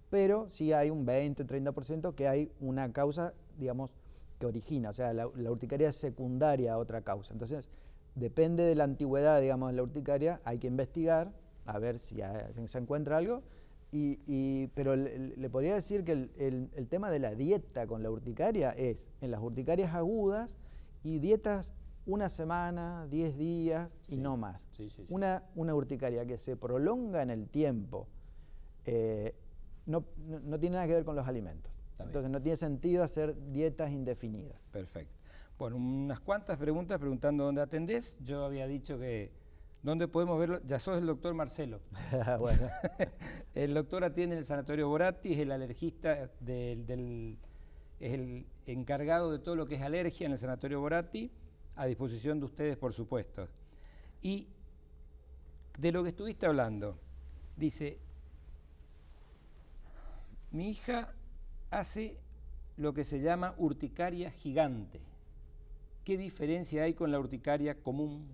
Pero sí hay un 20-30% que hay una causa, digamos, que origina, o sea, la urticaria es secundaria a otra causa. Entonces, depende de la antigüedad, digamos, de la urticaria, hay que investigar, a ver si se encuentra algo, pero le podría decir que el tema de la dieta con la urticaria es en las urticarias agudas y dietas una semana, 10 días y no más. Sí. Una urticaria que se prolonga en el tiempo, no tiene nada que ver con los alimentos. Entonces no tiene sentido hacer dietas indefinidas. Perfecto. Bueno, unas cuantas preguntas preguntando dónde atendés. Yo había dicho que dónde podemos verlo. Ya sos el doctor Marcelo. Bueno. El doctor atiende en el Sanatorio Boratti, es el alergista, es el encargado de todo lo que es alergia en el Sanatorio Boratti, a disposición de ustedes, por supuesto. Y de lo que estuviste hablando, dice... Mi hija hace lo que se llama urticaria gigante. ¿Qué diferencia hay con la urticaria común?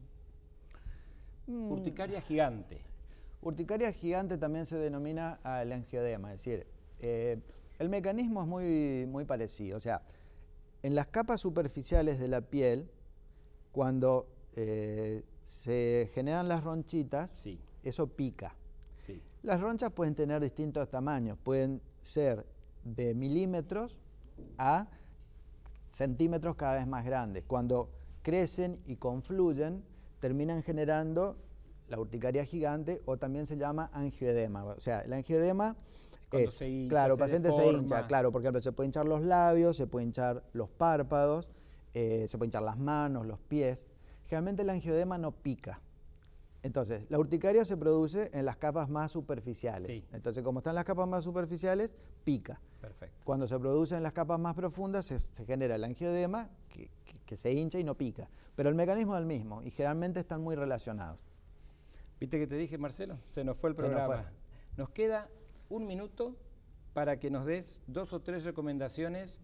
Urticaria gigante. Urticaria gigante también se denomina el angioedema, es decir, el mecanismo es muy, muy parecido. O sea, en las capas superficiales de la piel, cuando se generan las ronchitas, sí, eso pica. Sí. Las ronchas pueden tener distintos tamaños, pueden ser de milímetros a centímetros cada vez más grandes. Cuando crecen y confluyen, terminan generando la urticaria gigante o también se llama angioedema. O sea, el angioedema es, se hincha, claro, el paciente se hincha, claro, porque se puede hinchar los labios, se puede hinchar los párpados, se puede hinchar las manos, los pies. Generalmente el angioedema no pica. Entonces, la urticaria se produce en las capas más superficiales. Sí. Entonces, como están las capas más superficiales, pica. Perfecto. Cuando se produce en las capas más profundas, se genera el angioedema, que se hincha y no pica. Pero el mecanismo es el mismo y generalmente están muy relacionados. ¿Viste que te dije, Marcelo? Se nos fue el programa. Nos queda un minuto para que nos des 2 o 3 recomendaciones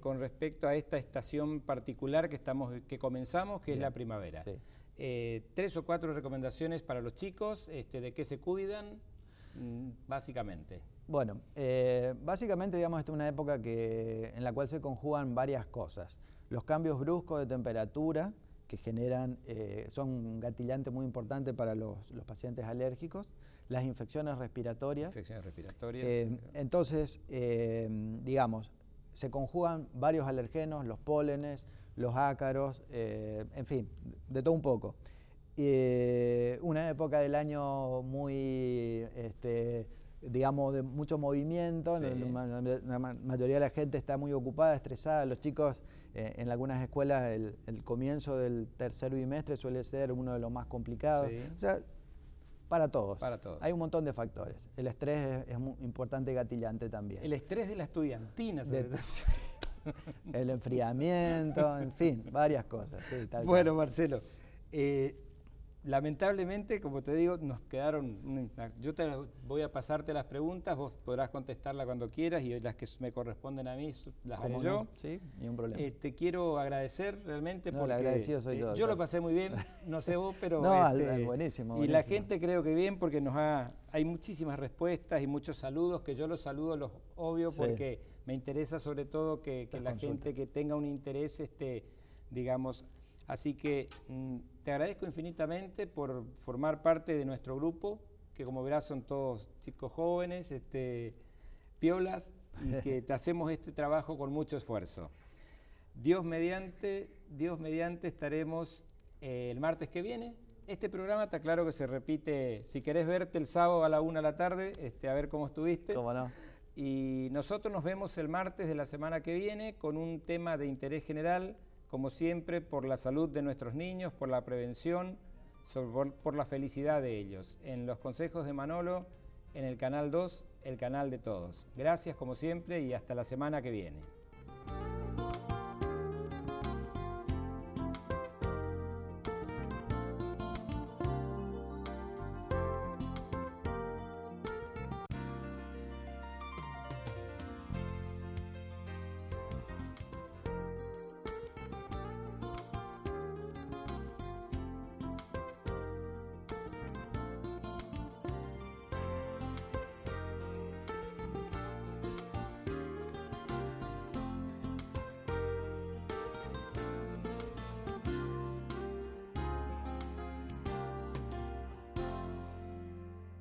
con respecto a esta estación particular que comenzamos, que es la primavera. Sí. 3 o 4 recomendaciones para los chicos, de qué se cuidan, básicamente. Bueno, básicamente, digamos, esta es una época en la cual se conjugan varias cosas. Los cambios bruscos de temperatura que generan, son un gatillante muy importante para los pacientes alérgicos, las infecciones respiratorias. Entonces, digamos, se conjugan varios alergenos, los pólenes, los ácaros, en fin, de todo un poco. Una época del año muy, digamos, de mucho movimiento. Sí. La mayoría de la gente está muy ocupada, estresada. Los chicos, en algunas escuelas, el comienzo del tercer bimestre suele ser uno de los más complicados. Sí. O sea, para todos. Para todos. Hay un montón de factores. El estrés es muy importante, gatillante también. El estrés de la estudiantina, sobre todo. El enfriamiento, en fin, varias cosas. Sí, bueno, Marcelo, lamentablemente, como te digo, nos quedaron... Yo voy a pasarte las preguntas, vos podrás contestarlas cuando quieras y las que me corresponden a mí las haré yo. Sí, ni un problema. Te quiero agradecer realmente porque... agradecido soy yo lo pasé muy bien, no sé vos, pero... buenísimo. Y la gente creo que bien porque hay muchísimas respuestas y muchos saludos, que yo los saludo, los obvio, porque me interesa sobre todo que la gente que tenga un interés, digamos... Así que te agradezco infinitamente por formar parte de nuestro grupo, que como verás son todos chicos jóvenes, piolas, y que te hacemos este trabajo con mucho esfuerzo. Dios mediante estaremos el martes que viene. Este programa está claro que se repite, si querés verte el sábado a la 1 de la tarde, a ver cómo estuviste. ¿Cómo no? Y nosotros nos vemos el martes de la semana que viene con un tema de interés general, como siempre, por la salud de nuestros niños, por la prevención, por la felicidad de ellos. En los consejos de Manolo, en el Canal 2, el canal de todos. Gracias, como siempre, y hasta la semana que viene.